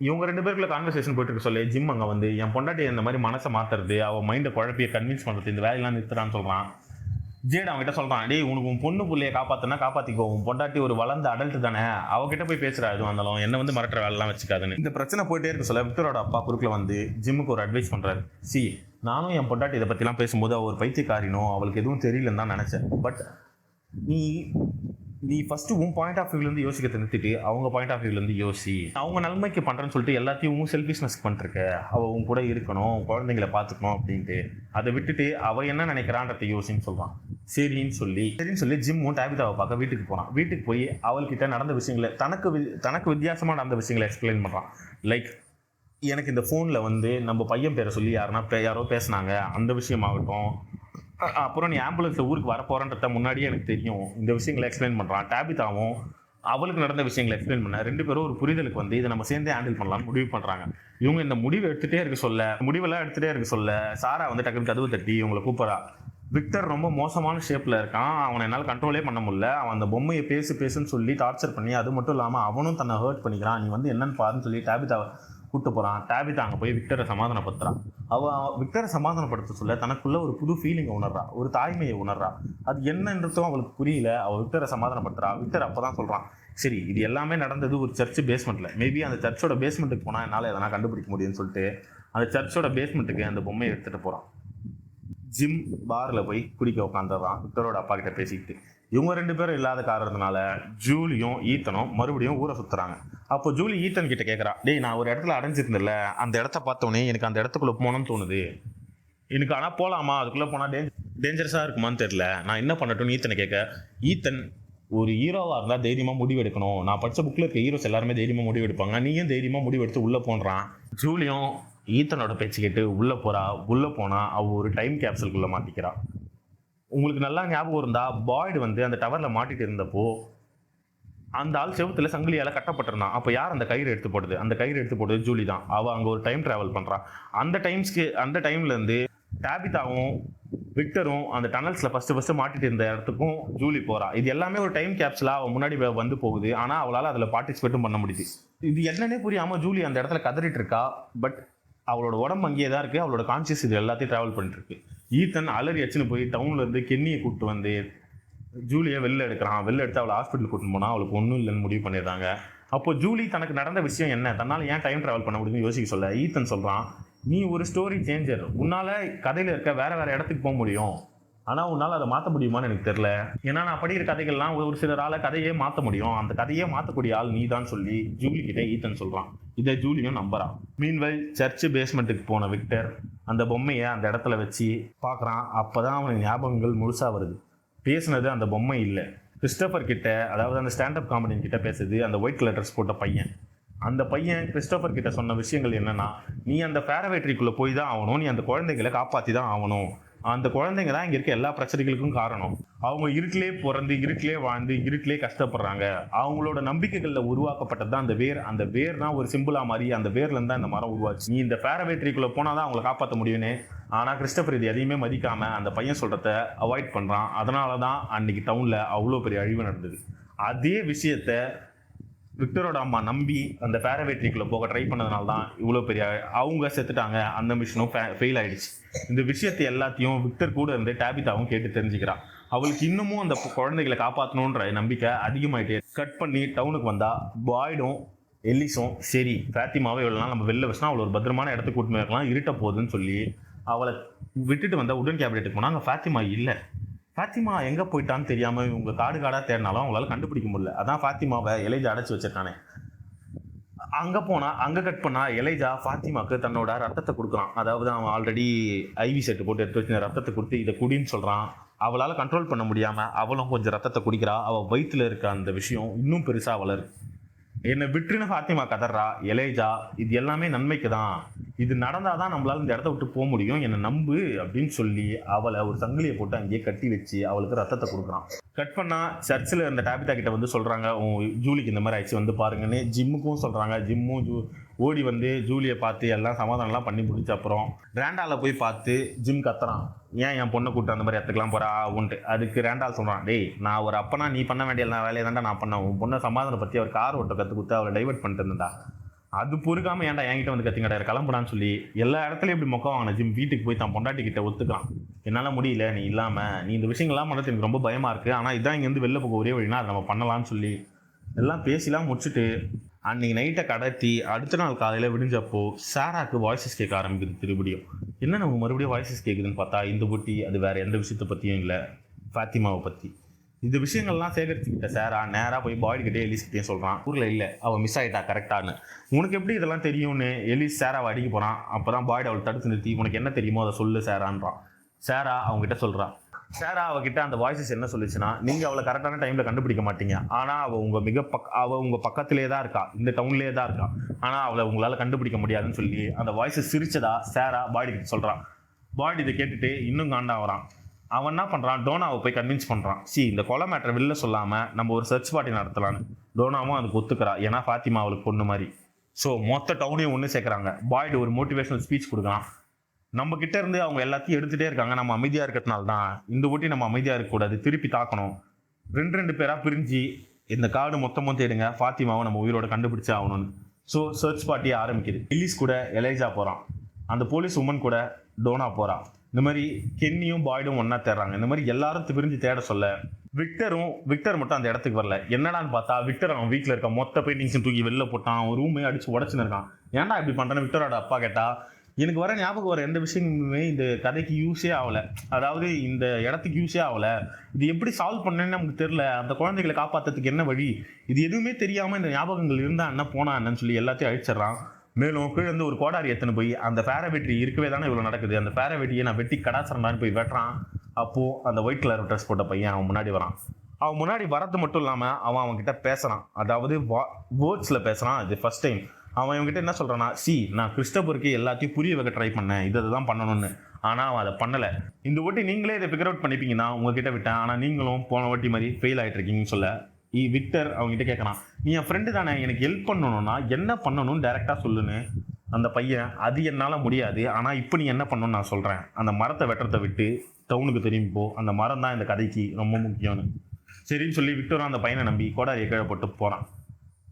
இவங்க 2 பேருக்குள்ள கான்வர்சேஷன் போயிட்டு இருக்க சொல்லி ஜிம் அங்கே வந்து என் பொண்டாட்டி இந்த மாதிரி மனசை மாற்றுறது, அவள் மைண்டை குழப்பியை கன்வின்ஸ் பண்ணுறது, இந்த வேலையெல்லாம் நிறுத்துறான்னு சொல்கிறான். ஜேட் அவன்கிட்ட சொல்றான், டேய் உனக்கு உன் பொண்ணு புள்ளைய காப்பாத்தினா காப்பாத்திக்கோ, உன் பொண்டாட்டி ஒரு வளர்ந்த அடல்ட் தானே, அவகிட்ட போய் பேசுறா எதுவும் வந்தாலும், என்ன வந்து மிரட்டுற வேலைலாம் வச்சுக்காதுன்னு. இந்த பிரச்சனை போயிட்டே இருக்க சொல்ல விக்டரோட அப்பா குறுக்கில் வந்து ஜிம்முக்கு ஒரு அட்வைஸ் பண்றாரு. நானும் என் பொண்டாட்டி இதை பத்திலாம் பேசும்போது அவள் ஒரு பைத்தியக்காரினோ அவளுக்கு எதுவும் தெரியலன்னு தான் நினைச்சேன். பட் நீ நீ ஃபர்ஸ்ட் உன் பாயிண்ட் ஆஃப் வியூலேருந்து யோசிக்க நிறுத்திட்டு அவங்க பாயிண்ட் ஆஃப் வியூலேருந்து யோசி. அவங்க நன்மைக்கு பண்ணுறேன்னு சொல்லிட்டு எல்லாத்தையும் உன் செல்ஃபிஷ்னஸ் பண்ணிருக்க. அவள் உன் கூட இருக்கணும், குழந்தைங்களை பார்த்துக்கணும் அப்படின்ட்டு அதை விட்டுட்டு அவள் என்ன நினைக்கிறான்றதை யோசின்னு சொல்கிறான். சரின்னு சொல்லி ஜிம்மும் டேபிதாவை பார்க்க வீட்டுக்கு போகிறான். வீட்டுக்கு போய் அவள்கிட்ட நடந்த விஷயங்களை தனக்கு வித்தியாசமாக நடந்த விஷயங்களை எக்ஸ்பிளைன் பண்ணுறான். லைக் எனக்கு இந்த ஃபோனில் வந்து நம்ம பையன் பேரை சொல்லி யாரோ பேசுனாங்க, அந்த விஷயமாகட்டும். அப்புறம் நீ ஆம்புலன்ஸில் ஊருக்கு வரப்போறன்றத முன்னாடியே எனக்கு தெரியும், இந்த விஷயங்களை எக்ஸ்பிளைன் பண்ணுறான். டேபிதாவும் அவளுக்கு நடந்த விஷயங்களை எக்ஸ்பிளைன் பண்ண 2 பேரும் ஒரு புரிதலுக்கு வந்து இதை நம்ம சேர்ந்தே ஹேண்டில் பண்ணலாம்னு முடிவு பண்ணுறாங்க. இவங்க இந்த முடிவெல்லாம் எடுத்துகிட்டே இருக்க சொல்ல சாரா வந்து டக்குனு கதவு தட்டி இவங்களை கூப்பிட்றா. விக்டர் ரொம்ப மோசமான ஷேப்பில் இருக்கான், அவனை என்னால் கண்ட்ரோலே பண்ண முடியல. அவன் அந்த பொம்மையை பேசுன்னு சொல்லி டார்ச்சர் பண்ணி, அது மட்டும் இல்லாமல் அவனும் தன்னை ஹர்ட் பண்ணிக்கிறான், நீ வந்து என்னன்னு பாருன்னு சொல்லி டேபிதாவை கூப்பிட்டு போகிறான். டேபிதா அங்கே போய் விக்டரை சமாதானப்படுத்துறான். அவள் விக்டரை சமாதானப்படுத்த சொல்ல தனக்குள்ள ஒரு புது ஃபீலிங்கை உணர்றா, ஒரு தாய்மையை உணர்றா. அது என்னன்றதும் அவளுக்கு புரியல. அவள் விக்டரை சமாதானப்படுத்துறா. விக்டர் அப்போ தான் சொல்கிறான், சரி இது எல்லாமே நடந்தது ஒரு சர்ச் பேஸ்மெண்ட்டில், மேபி அந்த சர்ச்சோட பேஸ்மெண்ட்டுக்கு போனால் என்னால் எதனா கண்டுபிடிக்க முடியும்னு சொல்லிட்டு அந்த சர்ச்சோட பேஸ்மெண்ட்டுக்கு அந்த பொம்மையை எடுத்துகிட்டு போகிறான். ஜிம் பாரில் போய் குடிக்க உட்காந்துடுறான் விக்டரோட அப்பா கிட்ட பேசிக்கிட்டு. இவங்க 2 பேரும் இல்லாத காரணத்தினால ஜூலியும் ஈத்தனும் மறுபடியும் ஊரை சுற்றுறாங்க. அப்போ ஜூலி ஈத்தன் கிட்ட கேட்குறா, டேய் நான் ஒரு இடத்துல அடைஞ்சிருந்தில்ல, அந்த இடத்த பார்த்தோன்னே எனக்கு அந்த இடத்துக்குள்ளே போகணும்னு தோணுது, எனக்கு ஆனால் போகலாமா, அதுக்குள்ளே போனால் டேஞ்சரஸாக இருக்குமான்னு தெரில, நான் என்ன பண்ணட்டும்னு ஈத்தனை கேட்க, ஈத்தன் ஒரு ஹீரோவாக இருந்தால் தைரியமாக முடிவெடுக்கணும், நான் படித்த புக்கில் இருக்க ஹீரோஸ் எல்லாருமே தைரியமாக முடிவெடுப்பாங்க, நீயும் தைரியமாக முடிவெடுத்து உள்ளே போன்றான். ஜூலியும் ஈத்தனோட பேச்சு கேட்டு உள்ளே போனால் அவள் ஒரு டைம் கேப்சலுக்குள்ளே மாட்டிக்கிறா. உங்களுக்கு நல்லா ஞாபகம் இருந்தா பாய்டு வந்து அந்த டவரில் மாட்டிட்டு இருந்தப்போ அந்த ஆள் செவுத்துல சங்கிலியால் கட்டப்பட்டிருந்தான். அப்போ யார் அந்த கயிறு எடுத்து போடுது? அந்த கயிறு எடுத்து போடுறது ஜூலி தான். அவள் அங்கே ஒரு டைம் ட்ராவல் பண்ணுறான். அந்த டைம்லேருந்து டேபிதாவும் விக்டரும் அந்த டனல்ஸில் ஃபஸ்ட்டு மாட்டிட்டு இருந்த இடத்துக்கும் ஜூலி போகிறா. இது எல்லாமே ஒரு டைம் கேப்சலாக அவள் முன்னாடி வந்து போகுது. ஆனால் அவளால் அதில் பார்ட்டிசிபேட்டும் பண்ண முடியுது. இது என்னன்னே புரியாமல் ஜூலி அந்த இடத்துல கதறிட்டு இருக்கா. பட் அவளோட உடம்பு அங்கேயே தான் இருக்குது, அவளோட கான்சியஸ் இது எல்லாத்தையும் ட்ராவல் பண்ணிட்டு இருக்கு. ஈத்தன் அலறி அச்சுன்னு போய் டவுன்லேருந்து கென்னியை கூப்பிட்டு வந்து ஜூலியை வெளில எடுத்து அவளை ஹாஸ்பிட்டல் கூட்டின்னு போனால் அவளுக்கு ஒன்றும் இல்லைன்னு முடிவு பண்ணிடுறாங்க. அப்போ ஜூலி தனக்கு நடந்த விஷயம் என்ன, தன்னால் ஏன் டைம் ட்ராவல் பண்ண முடியும்னு யோசிக்க சொல்ல ஈத்தன் சொல்கிறான், நீ ஒரு ஸ்டோரி சேஞ்சர், உன்னால் கதையில் இருக்க வேறு இடத்துக்கு போக முடியும், ஆனால் உன்னால் அதை மாற்ற முடியுமான்னு எனக்கு தெரில. ஏன்னா நான் படிக்கிற கதைகள்லாம் ஒரு சிலரால் கதையே மாற்ற முடியும், அந்த கதையே மாற்றக்கூடிய ஆள் நீ தான் சொல்லி ஜூலி கிட்ட ஈத்தன் சொல்கிறான். இதை ஜூலியும் நம்புறான். மீன்வைல் சர்ச்சு பேஸ்மெண்ட்டுக்கு போன விக்டர் அந்த பொம்மையை அந்த இடத்துல வச்சு பார்க்குறான். அப்போ தான் அவனுக்கு ஞாபகங்கள் முழுசாக வருது. பேசுனது அந்த பொம்மை இல்லை, கிறிஸ்டோஃபர் கிட்ட, அதாவது அந்த ஸ்டாண்டப் காமெடியன் கிட்ட பேசுது அந்த ஒயிட் கலர் ட்ரெஸ் போட்ட பையன். அந்த பையன் கிறிஸ்டோஃபர் கிட்ட சொன்ன விஷயங்கள் என்னன்னா, நீ அந்த ஃபேரவேட்ரிக்குள்ளே போய் தான் ஆகணும், நீ அந்த குழந்தைகளை காப்பாற்றி தான் ஆகணும், அந்த குழந்தைங்க தான் இங்கே இருக்க எல்லா பிரச்சனைகளுக்கும் காரணம், அவங்க இருட்டிலே பிறந்து இருட்டிலே வாழ்ந்து இருட்டிலே கஷ்டப்படுறாங்க, அவங்களோட நம்பிக்கைகளில் உருவாக்கப்பட்டது தான் அந்த வேர், அந்த வேர் தான் ஒரு சிம்பிளாக மாதிரி அந்த வேர்லேருந்து தான் இந்த மரம் உருவாச்சு, நீ இந்த ஃபேரவேட்ரிக்குள்ளே போனால் தான் அவங்களை காப்பாற்ற முடியும்னு. ஆனால் கிறிஸ்டோஃபர் இது எதையுமே மதிக்காமல் அந்த பையன் சொல்கிறத அவாய்ட் பண்ணுறான். அதனால தான் அன்றைக்கி டவுனில் அவ்வளோ பெரிய அழிவு நடந்தது. அதே விஷயத்த விக்டரோட அம்மா நம்பி அந்த ஃபேரவேட்ரிக்குள்ளே போக ட்ரை பண்ணதுனால தான் இவ்வளோ பெரிய அவங்க செத்துட்டாங்க, அந்த மிஷனும் ஃபெயில் ஆகிடுச்சு. இந்த விஷயத்தை எல்லாத்தையும் விக்டர் கூட இருந்து டேபிதாவும் கேட்டு தெரிஞ்சுக்கிறான். அவளுக்கு இன்னமும் அந்த குழந்தைகளை காப்பாற்றணுன்ற நம்பிக்கை அதிகமாகிட்டே. கட் பண்ணி டவுனுக்கு வந்தால் பாய்டும் எல்லிஸும் சரி ஃபாத்திமாவை இவ்வளோ நாள் நம்ம வெளில வச்சுனா அவளை ஒரு பத்திரமான இடத்துக்கு கூட்டின்னு இருக்கலாம், இருட்ட போகுதுன்னு சொல்லி அவளை விட்டுட்டு வந்தால் உடன் கேபினெட்டுக்கு போனால் அங்கே ஃபாத்திமா இல்லை. ஃபாத்திமா எங்கே போயிட்டான்னு தெரியாமல் இவங்க காடாக தேடினாலும் அவங்களால கண்டுபிடிக்க முடியல. அதான் ஃபாத்திமாவை எலைஜா அடைச்சி வச்சிருக்கானே. அங்கே போனால் அங்கே கட் பண்ணால் எலைஜா ஃபாத்திமாவுக்கு தன்னோட ரத்தத்தை கொடுக்குறான். அதாவது அவன் ஆல்ரெடி ஐவி செட்டு போட்டு எடுத்து வச்சு ரத்தத்தை கொடுத்து இதை குடின்னு சொல்கிறான். அவளால் கண்ட்ரோல் பண்ண முடியாமல் அவளும் கொஞ்சம் ரத்தத்தை குடிக்கிறா. அவள் வயிற்றில் இருக்க அந்த விஷயம் இன்னும் பெருசாக வளரு. என்னை விட்டுன்னு ஃபாத்திமா கதறா. எலைஜா இது எல்லாமே நன்மைக்கு தான், இது நடந்தால் தான் நம்மளால் இந்த இடத்த விட்டு போக முடியும், என்னை நம்பு அப்படின்னு சொல்லி அவளை ஒரு சங்கிலியை போட்டு அங்கேயே கட்டி வச்சு அவளுக்கு ரத்தத்தை கொடுக்குறான். கட் பண்ணால் சர்ச்சில் இருந்த டேபிதா கிட்ட வந்து சொல்கிறாங்க, ஜூலிக்கு இந்த மாதிரி ஆயிடுச்சு வந்து பாருங்கன்னு. ஜிம்முக்கும் சொல்கிறாங்க. ஜிம்மும் ஓடி வந்து ஜூலியை பார்த்து எல்லாம் சமாதானம்லாம் பண்ணி முடிச்ச அப்புறம் ரேண்டாவில் போய் பார்த்து ஜிம் கத்துறான், ஏன் என் பொண்ணை கூப்பிட்டு அந்த மாதிரி இடத்துக்குலாம் போகிறா உன்ட்டு. அதுக்கு ரேண்டால் சொல்கிறான், டேய் நான் ஒரு அப்பனா நீ பண்ண வேண்டிய வேலையை தான்டா நான் பண்ணேன், உன் பொண்ணை சமாதானம் பற்றி அவர் கார் ஓட்ட கற்று கொடுத்து அவளை டைவெர்ட் பண்ணிட்டு இருந்தா, அது பொறுக்காம ஏன்டா என்கிட்ட வந்து கத்திங்கடா கிளம்புடான்னு சொல்லி எல்லா இடத்துலயும் இப்படி மொக்க வாங்கின ஜிம் வீட்டுக்கு போய் தான் பொண்டாட்டி கிட்ட ஒத்துக்கலாம். என்னால முடியல, நீ இல்லாம நீ இந்த விஷயங்கள்லாம் பண்ணுறது எனக்கு ரொம்ப பயமா இருக்கு. ஆனா இதான் இங்க இருந்து வெளில போக ஒரே வழினா அதை நம்ம பண்ணலாம்னு சொல்லி எல்லாம் பேசிலாம் முடிச்சுட்டு அன்னைக்கு நைட்டை கடத்தி அடுத்த நாள் காலையில விடிஞ்சப்போ சாராக்கு வாய்ஸஸ் கேட்க ஆரம்பிக்குது திருப்படியும். என்ன நம்ம மறுபடியும் வாய்ஸஸ் கேட்குதுன்னு பார்த்தா இந்த பொட்டி அது வேற எந்த விஷயத்தை பத்தியும் இல்லை, ஃபாத்திமாவை பத்தி. இந்த விஷயங்கள்லாம் சேகரிச்சுக்கிட்ட சாரா நேராக போய் பாய்கிட்டே எலிஸ்கிட்டே சொல்கிறான், ஊரில் இல்லை அவள் மிஸ் ஆகிட்டா கரெக்டானு. உனக்கு எப்படி இதெல்லாம் தெரியும்னு எலிஸ் சாராவை அடிக்க போகிறான். அப்போ தான் பாய்டு அவள் தடுத்து நிறுத்தி உனக்கு என்ன தெரியுமோ அதை சொல்லு சாரான்றான். சாரா அவங்ககிட்ட சொல்கிறான். சாரா அவகிட்ட அந்த வாய்ஸஸ் என்ன சொல்லிச்சுன்னா, நீங்கள் அவளை கரெக்டான டைமில் கண்டுபிடிக்க மாட்டீங்க, ஆனால் அவள் உங்கள் அவள் உங்கள் பக்கத்திலே தான் இருக்கா, இந்த டவுன்லேயே தான் இருக்கா, ஆனால் அவளை உங்களால் கண்டுபிடிக்க முடியாதுன்னு சொல்லி அந்த வாய்ஸஸ் சிரிச்சதா சாரா பாய்டு கிட்ட சொல்கிறான். பாய்டு இதை கேட்டுட்டு இன்னும் காண்டா வரான். அவன் என்ன பண்ணுறான், டோனாவை போய் கன்வின்ஸ் பண்ணுறான். இந்த கொலை மேட்டரை வெளில சொல்லாமல் நம்ம ஒரு சர்ச் பார்ட்டி நடத்தலான்னு. டோனாவும் அதுக்கு ஒத்துக்கிறா, ஏன்னா ஃபாத்திமா அவளுக்கு பொண்ணு மாதிரி. ஸோ மொத்த டவுனையும் ஒன்று சேர்க்குறாங்க. பாய்டு ஒரு மோட்டிவேஷனல் ஸ்பீச் கொடுக்குறான். நம்ம கிட்ட இருந்து அவங்க எல்லாத்தையும் எடுத்துகிட்டே இருக்காங்க, நம்ம அமைதியாக இருக்கிறதுனால தான் இந்த ஊட்டி நம்ம அமைதியாக இருக்கக்கூடாது, திருப்பி தாக்கணும். ரெண்டு பேராக பிரிஞ்சு இந்த காடு மொத்தமும் தேடுங்க, ஃபாத்திமாவை நம்ம உயிரோட கண்டுபிடிச்சே ஆகணும்னு. ஸோ சர்ச் பார்ட்டியை ஆரம்பிக்குது. எலிஸ் கூட எலைஜா போகிறான், அந்த போலீஸ் உமன் கூட டோனா போகிறான். இந்த மாதிரி கென்னியும் பாய்டும் ஒன்றா தேடுறாங்க. இந்த மாதிரி எல்லாரும் பிரிஞ்சு தேட சொல்ல விக்டர் மட்டும் அந்த இடத்துக்கு வரல. என்னடான்னு பார்த்தா விக்டர் அவன் வீட்டில் இருக்க மொத்த பெயிண்டிங்ஸும் தூக்கி வெளில போட்டான், அவன் ரூமே அடிச்சு உடச்சுன்னு இருக்கான். ஏன்டா இப்படி பண்ணுறேன்னு விக்டரோட அப்பா கேட்டா, எனக்கு வர ஞாபகம் வர எந்த விஷயமுமே இந்த கதைக்கு யூஸே ஆகலை, அதாவது இந்த இடத்துக்கு யூஸே ஆகலை, இது எப்படி சால்வ் பண்ணேன்னு நமக்கு தெரியல, அந்த குழந்தைகளை காப்பாற்றுறதுக்கு என்ன வழி, இது எதுவுமே தெரியாமல் இந்த ஞாபகங்கள் இருந்தா என்ன போனா என்னன்னு சொல்லி எல்லாத்தையும் அழிச்சிடறான். மேலும் கீழே இருந்து ஒரு கோடாரி எத்தனை போய் அந்த பேரவெட்டி இருக்கவே தானே இவ்வளோ நடக்குது, அந்த பேரவெட்டியை நான் வெட்டி கடாசரண்டான்னு போய் வெட்டுறான். அப்போது அந்த ஒயிட் கலர் ட்ரெஸ் போட்ட பையன் அவன் முன்னாடி வரான். அவன் முன்னாடி வரது மட்டும் இல்லாமல் அவன்கிட்ட பேசுகிறான், அதாவது வேர்ட்ஸில் பேசுகிறான். இது ஃபர்ஸ்ட் டைம். அவன் இவங்ககிட்ட என்ன சொல்கிறான்னா, நான் கிறிஸ்டபருக்கு எல்லாத்தையும் புரிய வைக்க ட்ரை பண்ணேன், இதை தான் பண்ணணும்னு, ஆனால் அவன் அதை பண்ணலை. இந்த வாட்டி நீங்களே இதை ஃபிகர் அவுட் பண்ணிப்பீங்கன்னா உங்ககிட்ட விட்டேன், ஆனால் நீங்களும் போன வாட்டி மாதிரி ஃபெயில் ஆகிட்டு இருக்கீங்கன்னு சொல்ல விக்டர் அவங்ககிட்ட கேட்கறான், நீ என் ஃப்ரெண்டு தானே, எனக்கு ஹெல்ப் பண்ணணும்னா என்ன பண்ணணும்னு டைரெக்டாக சொல்லுன்னு. அந்த பையன், அது என்னால் முடியாது, ஆனால் இப்போ நீ என்ன பண்ணணும்னு நான் சொல்கிறேன், அந்த மரத்தை வெட்டுறதை விட்டு டவுனுக்கு திரும்பி போ, அந்த மரம் தான் இந்த கதைக்கு ரொம்ப முக்கியம்னு. சரின்னு சொல்லி விக்டரும் அந்த பையனை நம்பி கோடாரியை கீழே போட்டு போகிறான்.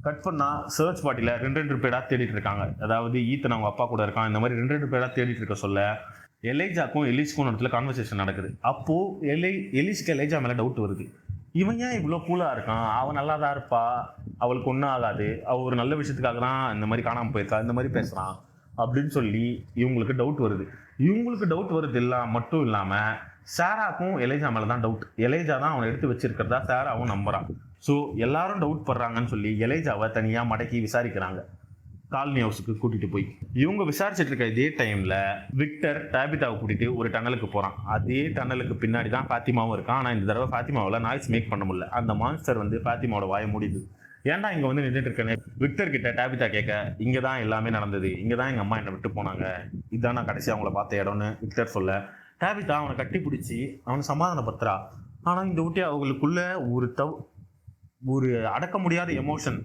கட் பண்ணால் சர்ச் பார்ட்டியில் ரெண்டு பேராக தேடிட்டு இருக்காங்க. அதாவது ஈத்தன் அவங்க அப்பா கூட இருக்கான். இந்த மாதிரி ரெண்டு பேராக தேடிட்டு இருக்க சொல்ல எலைஜாக்கும் எலிஸ்க்கும் இடத்துல கான்வர்சேஷன் நடக்குது. அப்போது எலிஸ்க்கு எலைஜா மேலே டவுட் வருது. இவன் ஏன் இவ்வளோ கூலாக இருக்கான், அவன் நல்லா தான் இருப்பா, அவளுக்கு ஒன்றும் ஆகாது, அவள் ஒரு நல்ல விஷயத்துக்காக தான் இந்த மாதிரி காணாமல் போயிருக்கா, இந்த மாதிரி பேசுகிறான் அப்படின்னு சொல்லி இவங்களுக்கு டவுட் வருது. இவங்களுக்கு டவுட் வருது மட்டும் இல்லாமல் சாராக்கும் எலைஜா மேலே தான் டவுட். எலைஜா தான் அவனை எடுத்து வச்சிருக்கிறதா சாராவும் நம்புறான். ஸோ எல்லாரும் டவுட் படுறாங்கன்னு சொல்லி எலைஜாவை தனியாக மடக்கி விசாரிக்கிறாங்க. காலனி ஹவுஸுக்கு கூட்டிகிட்டு போய் இவங்க விசாரிச்சுட்டு இருக்க இதே டைமில் விக்டர் டாபிதாவை கூட்டிகிட்டு ஒரு டனலுக்கு போகிறான். அதே டனலுக்கு பின்னாடி தான் ஃபாத்திமாவும் இருக்கான். ஆனால் இந்த தடவை ஃபாத்திமாவில் நாய்ஸ் மேக் பண்ண முடியல. அந்த மான்ஸ்டர் வந்து ஃபாத்திமாவோட வாய முடியுது. ஏன்டா இங்கே வந்து நின்றுட்டு இருக்கேன்னு விக்டர் கிட்ட டாபிதா கேட்க, இங்கே தான் எல்லாமே நடந்தது, இங்கே தான் எங்கள் அம்மா என்னை விட்டு போனாங்க, இதுதான் நான் கடைசி அவங்கள பார்த்த இடம்னு விக்டர் சொல்ல, டாபிதா அவனை கட்டி பிடிச்சி அவனை சமாதானப்படுத்துறா. ஆனால் இந்த ஊட்டி அவங்களுக்குள்ள ஒரு அடக்க முடியாத எமோஷன்,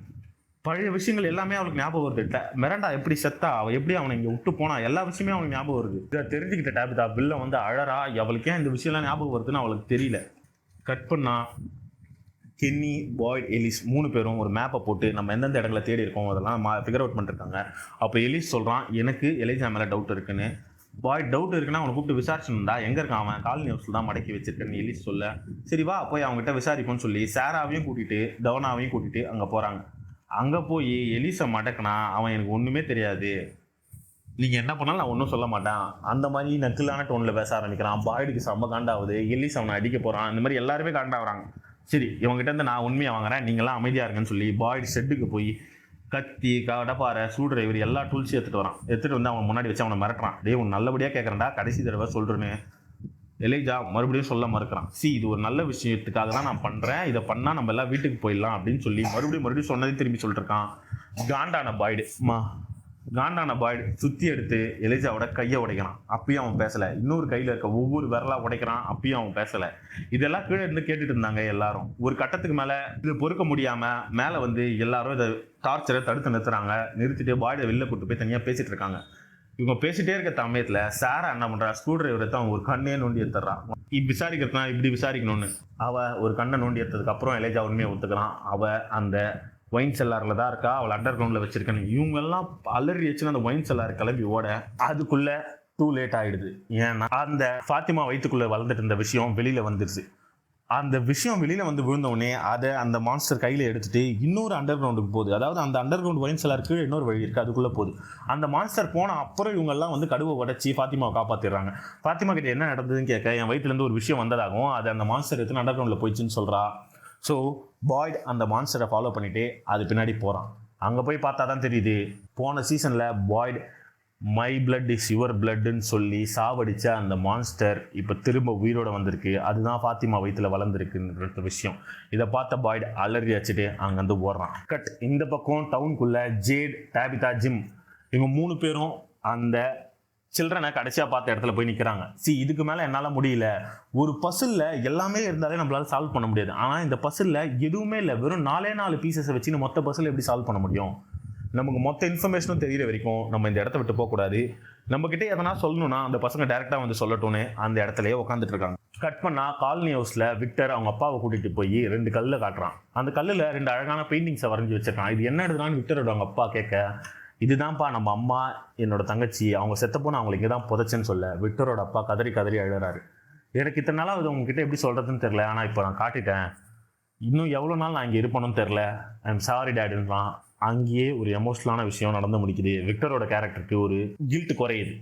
பழைய விஷயங்கள் எல்லாமே அவளுக்கு ஞாபகம் வருது. மிரண்டா எப்படி செத்தா, அவள் எப்படி அவனை இங்கே விட்டு போனா, எல்லா விஷயமே அவனுக்கு ஞாபகம் வருது. இதை தெரிஞ்சுக்கிட்ட டாபிதா பில்ல வந்து அழறா. அவளுக்கு ஏன் இந்த விஷயம்லாம் ஞாபகம் வருதுன்னு அவளுக்கு தெரியல. கட் பண்ணா கென்னி, பாய்ட், எலிஸ் 3 பேரும் ஒரு மேப்பை போட்டு நம்ம எந்தெந்த இடங்களை தேடி இருக்கோம் அதெல்லாம் ஃபிகர் அவுட் பண்ணிருக்காங்க. அப்போ எலிஸ் சொல்கிறான், எனக்கு எலைஜா மேலே டவுட் இருக்குன்னு. பாய்ட் டவுட் இருக்குன்னா அவனை கூப்பிட்டு விசாரிச்சுருந்தா, எங்கே இருக்கான் அவன், காலனி ஹவுஸில் தான் மடக்கி வச்சிருக்கேன்னு எலிஸ் சொல்ல, சரி வா போய் அவங்ககிட்ட விசாரிப்போன்னு சொல்லி சாராவையும் கூட்டிகிட்டு டவுனாவையும் கூட்டிகிட்டு அங்கே போகிறாங்க. அங்கே போய் எலிஸை மடக்கினா அவன் எனக்கு ஒன்றுமே தெரியாது, நீங்கள் என்ன பண்ணாலும் நான் ஒன்றும் சொல்ல மாட்டேன், அந்த மாதிரி நக்கிலான டோனில் பேச ஆரம்பிக்கிறான். பாய்டுக்கு செம்ம காண்டாகுது. எலிஸ் அவனை அடிக்க போகிறான். இந்த மாதிரி எல்லாருமே காண்டாகிறாங்க. சரி இவங்ககிட்ட இருந்து நான் உண்மையை வாங்குறேன், நீங்களாம் அமைதியாக இருங்கன்னு சொல்லி பாய்டு ஷெட்டுக்கு போய் கத்தி, கடப்பாறை, ஸ்க்ரூ டிரைவர் எல்லா டூல்ஸையும் எடுத்துகிட்டு வந்து அவன் முன்னாடி வச்சு அவனை மிரட்டுறான். டே உன் நல்லபடியாக கேட்குறேன்டா, கடைசி தடவை சொல்கிறேன்னு. எலைஜா மறுபடியும் சொல்ல மறுக்கிறான். இது ஒரு நல்ல விஷயத்துக்காக தான் நான் பண்ணுறேன், இதை பண்ணால் நம்ம எல்லாம் வீட்டுக்கு போயிடலாம் அப்படின்னு சொல்லி மறுபடியும் சொன்னதே திரும்பி சொல்லிட்டுருக்கான். காண்டான பாய்டு சுற்றி எடுத்து எலைஜாவோட கையை உடைக்கிறான். அப்பயும் அவன் பேசலை. இன்னொரு கையில் இருக்க ஒவ்வொரு விரலாக உடைக்கிறான். அப்பயும் அவன் பேசலை. இதெல்லாம் கீழே இருந்து கேட்டுட்டு இருந்தாங்க எல்லாரும். ஒரு கட்டத்துக்கு மேலே இது பொறுக்க முடியாமல் மேலே வந்து எல்லாரும் இதை டார்ச்சரை தடுத்து நிறுத்திட்டு பாய்டை வெளில கூட்டு போய் தனியாக பேசிகிட்டு இருக்காங்க. இவங்க பேசிட்டே இருக்க சமயத்தில் சாரா என்ன பண்ணுறா, ஸ்க்ரூ டிரைவரை தான் ஒரு கண்ணே நோண்டி எடுத்துடுறான். விசாரிக்கிறதுனா இப்படி விசாரிக்கணும்னு. அவள் ஒரு கண்ணை நோண்டி எடுத்ததுக்கு அப்புறம் எலைஜா உண்மையை ஒத்துக்கிறான். அவள் அந்த ஒயின் செல்லாரில் தான் இருக்கா, அவள் அண்டர் கிரவுண்டில் வச்சிருக்கேன்னு இவங்கெல்லாம் அலறி வச்சுன்னு அந்த ஒயின் செல்லார் கிளம்பி ஓட அதுக்குள்ளே டூ லேட் ஆகிடுது. ஏன்னா அந்த ஃபாத்திமா வயிற்றுக்குள்ளே வளர்ந்துட்டு இருந்த விஷயம் வெளியில் வந்துடுச்சு. அந்த விஷயம் வெளியில் வந்து விழுந்தவுடனே அதை அந்த மான்ஸ்டர் கையில் எடுத்துகிட்டு இன்னொரு அண்டர் கிரவுண்டுக்கு போகுது. அதாவது அந்த அண்டர் கிரவுண்ட் ஒயின் செல்லாருக்கு இன்னொரு வழி இருக்குது, அதுக்குள்ளே போகுது. அந்த மான்ஸ்டர் போன அப்புறம் இவங்கெல்லாம் வந்து கடுவை உடச்சி ஃபாத்திமாவை காப்பாற்றிடுறாங்க. ஃபாத்திமா கிட்ட என்ன நடந்ததுன்னு கேட்க என் வயிற்றுலேருந்து ஒரு விஷயம் வந்ததாகவும் அது அந்த மான்ஸ்டர் எடுத்து அண்டர் கிரவுண்டில் போயிடுச்சுன்னு சொல்கிறா. ஸோ பாய்டு அந்த மான்ஸ்டரை ஃபாலோ பண்ணிவிட்டு அது பின்னாடி போகிறான். அங்கே போய் பார்த்தா தான் தெரியுது, போன சீசனில் பாய்டு மை பிளட் இஸ் யுவர் பிளட்ன்னு சொல்லி சாவடிச்ச அந்த மான்ஸ்டர் இப்போ திரும்ப உயிரோடு வந்திருக்கு. அதுதான் ஃபாத்திமா வயிற்றில் வளர்ந்துருக்குன்ற விஷயம். இதை பார்த்த பாய்டு அலறி வச்சுட்டு அங்கேருந்து ஓடுறான். கட் இந்த பக்கம் டவுனுக்குள்ளே ஜேட், டாபிதா, ஜிம் இவங்க 3 பேரும் அந்த சில்ட்ரனை கடைசியாக பார்த்த இடத்துல போய் நிற்கிறாங்க. இதுக்கு மேலே என்னால் முடியல. ஒரு பசிலில் எல்லாமே இருந்தாலே நம்மளால சால்வ் பண்ண முடியாது. ஆனால் இந்த பசிலில் எதுவுமே இல்லை, வெறும் 4 பீசஸை வச்சு மொத்த பசில் எப்படி சால்வ் பண்ண முடியும்? நமக்கு மொத்த இன்ஃபர்மேஷனும் தெரிகிற வரைக்கும் நம்ம இந்த இடத்த விட்டு போகக்கூடாது. நம்மக்கிட்ட எதனா சொல்லணும்னா அந்த பசங்க டேரெக்டாக வந்து சொல்லட்டும்னு அந்த இடத்துலையே உட்காந்துட்டு இருக்காங்க. கட் பண்ணால் காலனி ஹவுஸில் விக்டர் அவங்க அப்பாவை கூட்டிகிட்டு போய் 2 கல்லில் காட்டுறான். அந்த கல்லில் 2 அழகான பெயிண்டிங்ஸை வரைஞ்சி வச்சிருக்கான். இது என்ன எடுத்துனான்னு விக்டரோட அவங்க அப்பா கேட்க, இதுதான்ப்பா நம்ம அம்மா, என்னோட தங்கச்சி, அவங்க செத்தப்போன்னு அவங்களுக்கு இங்கே தான் புதைச்சேன்னு சொல்ல விக்டரோட அப்பா கதறி கதறி அழுறாரு. எனக்கு இத்தனை நாளாக அது உங்ககிட்ட எப்படி சொல்கிறதுன்னு தெரில, ஆனால் இப்போ நான் காட்டிட்டேன். இன்னும் எவ்வளோ நாள் நான் இங்கே இருப்பேனும் தெரில. ஐ எம் சாரி டேடுன்றான். அங்கேயே ஒரு எமோஷனலான விஷயம் நடந்து முடிக்குது. விக்டரோட கேரக்டருக்கு ஒரு கில்ட் குறையுது.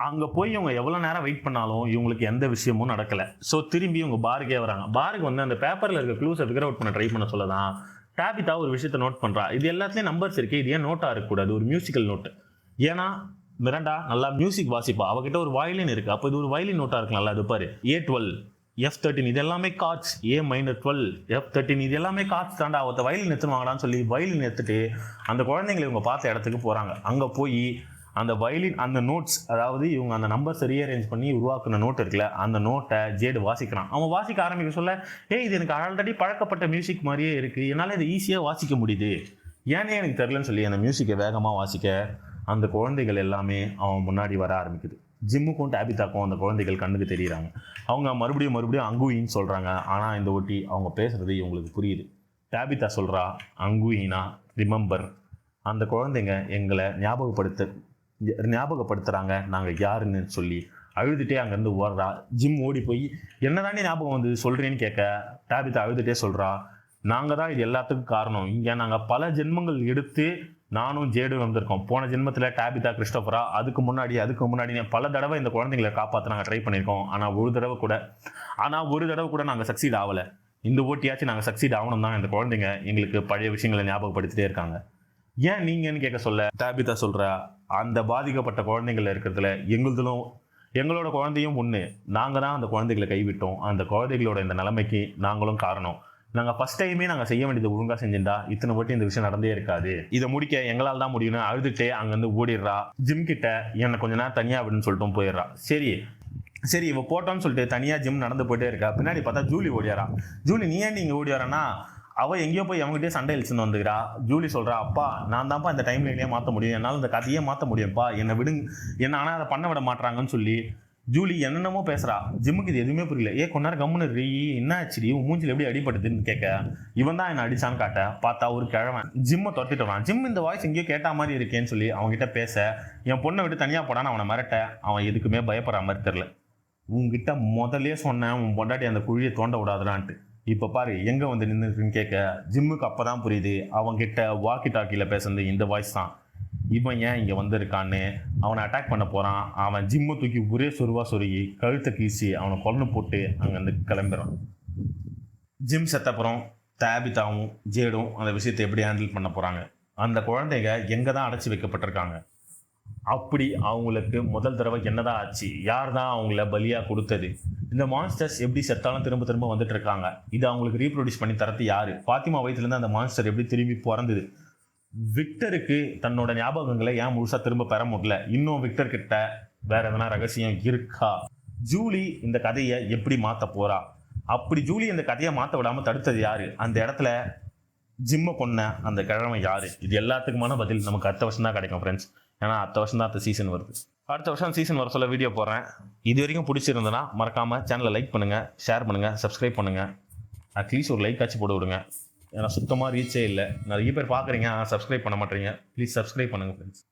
அங்கே போய் இவங்க எவ்வளோ நேரம் வெயிட் பண்ணாலும் இவங்களுக்கு எந்த விஷயமும் நடக்கலை. ஸோ திரும்பி இவங்க பாருக்கே வராங்க. பாருக்கு வந்து அந்த பேப்பரில் இருக்க க்ளூஸை ஃபிகர் அவுட் பண்ண ட்ரை பண்ண சொல்ல தான் டாபிதா ஒரு விஷயத்தை நோட் பண்ணுறா. இது எல்லாத்துலேயும் நம்பர்ஸ் இருக்குது, இது ஏன் நோட்டாக இருக்கக்கூடாது, ஒரு மியூசிக்கல் நோட்டு. ஏன்னா மிரண்டா நல்லா மியூசிக் வாசிப்பா, அவகிட்ட ஒரு வயலின் இருக்குது, அப்போ இது ஒரு வயலின் நோட்டாக இருக்கும்ல. அது பாரு, A12 F13 இது எல்லாமே கார்ட்ஸ், A-12 F13 இது எல்லாமே கார்ட்ஸ் தாண்டா. அவத்த வயலின் எடுத்துவாங்கடான்னு சொல்லி வயலின் எடுத்துட்டு அந்த குழந்தைங்களை இவங்க பார்த்த இடத்துக்கு போகிறாங்க. அங்கே போய் அந்த வயலின் அந்த நோட்ஸ், அதாவது இவங்க அந்த நம்பர்ஸை ரீஅரேஞ்ச் பண்ணி உருவாக்குன நோட் இருக்குல்ல, அந்த நோட்டை ஜேடு வாசிக்கிறான். அவன் வாசிக்க ஆரம்பிக்க சொல்ல, இது எனக்கு ஆல்ரெடி பழக்கப்பட்ட மியூசிக் மாதிரியே இருக்குது, என்னால் இதை ஈஸியாக வாசிக்க முடியுது, ஏன்னே எனக்கு தெரிலன்னு சொல்லி அந்த மியூசிக்கை வேகமாக வாசிக்க அந்த குழந்தைகள் எல்லாமே அவன் முன்னாடி வர ஆரம்பிக்குது. ஜிம்முக்கும் டாபிதாக்கும் அந்த குழந்தைகள் கண்ணுக்கு தெரியுறாங்க. அவங்க மறுபடியும் அங்குயின்னு சொல்கிறாங்க. ஆனால் இந்த ஒட்டி அவங்க பேசுகிறது இவங்களுக்கு புரியுது. டாபிதா சொல்கிறா, அங்குயினா ரிமெம்பர், அந்த குழந்தைங்க எங்களை ஞாபகப்படுத்துகிறாங்க நாங்கள் யாருன்னு சொல்லி அழுதுகிட்டே அங்கேருந்து ஓடுறா. ஜிம் ஓடி போய் என்னதானே ஞாபகம் வந்து சொல்கிறேன்னு கேட்க டாபிதா அழுதுகிட்டே சொல்கிறா, நாங்கள் தான் இது எல்லாத்துக்கும் காரணம். இங்கே நாங்கள் பல ஜென்மங்கள் எடுத்து நானும் ஜேடும் வந்திருக்கோம். போன ஜென்மத்தில் டாபிதா கிறிஸ்டோஃபரா, அதுக்கு முன்னாடி பல தடவை இந்த குழந்தைங்களை காப்பாற்ற நாங்கள் ட்ரை பண்ணியிருக்கோம். ஆனால் ஒரு தடவை கூட நாங்கள் சக்சீட் ஆகலை. இந்த ஓட்டியாச்சும் நாங்கள் சக்சீட் ஆகணும் தான் இந்த குழந்தைங்க எங்களுக்கு பழைய விஷயங்களை ஞாபகப்படுத்திட்டே இருக்காங்க. ஏன் நீங்கன்னு கேட்க சொல்ல டாபிதா சொல்கிறா, அந்த பாதிக்கப்பட்ட குழந்தைகள் இருக்கிறதுல எங்களோட குழந்தையும் ஒன்று. நாங்கள் தான் அந்த குழந்தைகளை கைவிட்டோம். அந்த குழந்தைகளோட இந்த நிலைமைக்கு நாங்களும் காரணம். நாங்கள் ஃபஸ்ட் டைமே நாங்கள் செய்ய வேண்டியது ஒழுங்காக செஞ்சுட்டா இத்தனை வாட்டி இந்த விஷயம் நடந்தே இருக்காது. இதை முடிக்க எங்களால் தான் முடியும்னு அழுதுகிட்டே அங்கேருந்து ஓடிடுறா. ஜிம் கிட்ட என்னை கொஞ்ச நேரம் தனியாக அப்படின்னு சொல்லிட்டு போயிடுறா. சரி இவ போட்டோன்னு சொல்லிட்டு தனியாக ஜிம் நடந்து போயிட்டே இருக்கா. பின்னாடி பார்த்தா ஜூலி ஓடியாரா. ஜூலி நீ ஏன் நீங்கள் ஓடியாரன்னா அவள் எங்கேயோ போய் அவங்ககிட்டே சண்டை இழுச்சுன்னு வந்துக்கிறா. ஜூலி சொல்கிறா, அப்பா நான் தான்ப்பா இந்த டைம் லைனே மாற்ற முடியும், என்னால் இந்த கதையே மாற்ற முடியும்ப்பா, என்னை விடுங்க, என்ன ஆனால் அதை பண்ண விட மாட்டாங்கன்னு சொல்லி ஜூலி என்னென்னமோ பேசுகிறா. ஜிம்முக்கு இது எதுவுமே புரியல. கொஞ்ச நேரம் கம்முன்னு ரீ என்ன ஆச்சுடி, உன் மூஞ்சில் எப்படி அடிபடுதுன்னு கேட்க இவன் தான் என்னை அடிச்சான்னு காட்ட பார்த்தா ஒரு கிழவன் ஜிம்மை துரத்திட்டு வரான். ஜிம் இந்த வாய்ஸ் எங்கேயோ கேட்ட மாதிரி இருக்கேன்னு சொல்லி அவங்ககிட்ட பேச என் பொண்ணை விட்டு தனியாக போடான்னு அவனை மிரட்ட அவன் எதுக்குமே பயப்படுற மாதிரி தெரில. உங்ககிட்ட முதலே சொன்னேன் உன் பொண்டாட்டி அந்த குழியை தோண்ட விடாதுடான்ட்டு, இப்போ பாரு எங்கே வந்து நின்றுருக்குன்னு கேட்க ஜிம்முக்கு அப்போ தான் புரியுது அவன்கிட்ட வாக்கி டாக்கியில் பேசுறது இந்த வாய்ஸ் தான். இவன் ஏன் இங்கே வந்திருக்கான்னு அவனை அட்டாக் பண்ண போகிறான். அவன் ஜிம்மை தூக்கி ஒரே சொருகி கழுத்தை கீசி அவனை கொல்லு போட்டு அங்கேருந்து கிளம்பிடுறான். ஜிம் செத்தப்புறம் டாபிதாவும் ஜேடும் அந்த விஷயத்தை எப்படி ஹேண்டில் பண்ண போகிறாங்க. அந்த குழந்தைங்க எங்கே தான் அடைச்சி வைக்கப்பட்டிருக்காங்க, அப்படி அவங்களுக்கு முதல் தடவை என்னதான் ஆச்சு, யார் தான் அவங்கள பலியாக கொடுத்தது, இந்த மான்ஸ்டர்ஸ் எப்படி செத்தாலும் திரும்ப வந்துட்டு இருக்காங்க, இது அவங்களுக்கு ரீப்ரொடியூஸ் பண்ணி தரது யாரு, ஃபாத்திமா வயிற்றுலேருந்து அந்த மான்ஸ்டர் எப்படி திரும்பி பிறந்தது, விக்டருக்கு தன்னோட ஞாபகங்களை ஏன் முழுசா திரும்ப பெற முடியல, இன்னும் விக்டர் கிட்ட வேற எதனா ரகசியம் இருக்கா, ஜூலி இந்த கதையை எப்படி மாற்ற போறா, அப்படி ஜூலி இந்த கதையை மாற்ற விடாம தடுத்தது யாரு, அந்த இடத்துல ஜிம்மை கொன்ன அந்த கிழமை யாரு, இது எல்லாத்துக்குமான பதில் நமக்கு அடுத்த வருஷம் தான் கிடைக்கும் ஃப்ரெண்ட்ஸ். ஏன்னா அடுத்த வருஷம் தான் அடுத்த சீசன் வருது. அடுத்த வருஷம் சீசன் வர சொல்ல வீடியோ போடுறேன். இது வரைக்கும் பிடிச்சிருந்ததுன்னா மறக்காம சேனலை லைக் பண்ணுங்க, ஷேர் பண்ணுங்க, சப்ஸ்கிரைப் பண்ணுங்க, அட்லீஸ்ட் ஒரு லைக் ஆச்சு போட்டு விடுங்க. ஏன்னா சுத்தமாக ரீச்சே இல்லை. நிறைய பேர் பார்க்குறீங்க, சப்ஸ்கிரைப் பண்ண மாட்டேறீங்க. ப்ளீஸ் சப்ஸ்கிரைப் பண்ணுங்கள் ஃப்ரெண்ட்ஸ்.